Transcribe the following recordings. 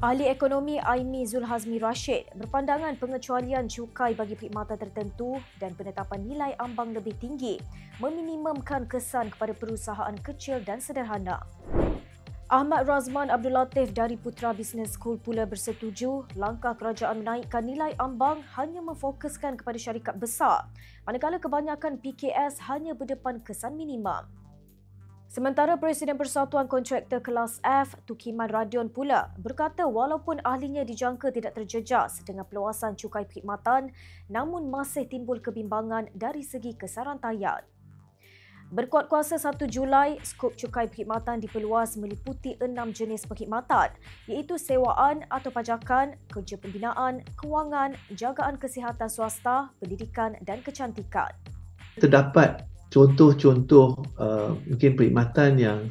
Ahli ekonomi Aimi Zulhazmi Rashid berpandangan pengecualian cukai bagi perkhidmatan tertentu dan penetapan nilai ambang lebih tinggi meminimumkan kesan kepada perusahaan kecil dan sederhana. Ahmad Razman Abdul Latif dari Putra Business School pula bersetuju langkah kerajaan menaikkan nilai ambang hanya memfokuskan kepada syarikat besar, manakala kebanyakan PKS hanya berdepan kesan minimum. Sementara Presiden Persatuan Kontraktor Kelas F, Tukiman Radion pula berkata walaupun ahlinya dijangka tidak terjejas dengan peluasan cukai perkhidmatan, namun masih timbul kebimbangan dari segi kesarantaian. Berkuat kuasa 1 Julai, skop cukai perkhidmatan diperluas meliputi 6 jenis perkhidmatan iaitu sewaan atau pajakan, kerja pembinaan, kewangan, jagaan kesihatan swasta, pendidikan dan kecantikan. Terdapat contoh-contoh mungkin perkhidmatan yang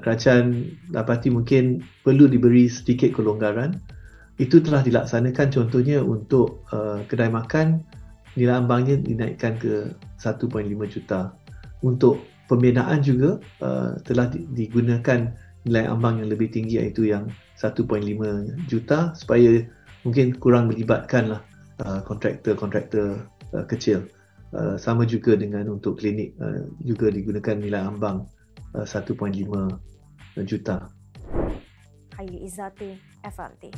kerajaan dapati mungkin perlu diberi sedikit kelonggaran. Itu telah dilaksanakan, contohnya untuk kedai makan, nilai ambangnya dinaikkan ke 1.5 juta. Untuk pembinaan juga telah digunakan nilai ambang yang lebih tinggi iaitu yang 1.5 juta supaya mungkin kurang melibatkanlah kontraktor-kontraktor kecil. Sama juga dengan untuk klinik juga digunakan nilai ambang 1.5 juta. Haili Izzati, FMT.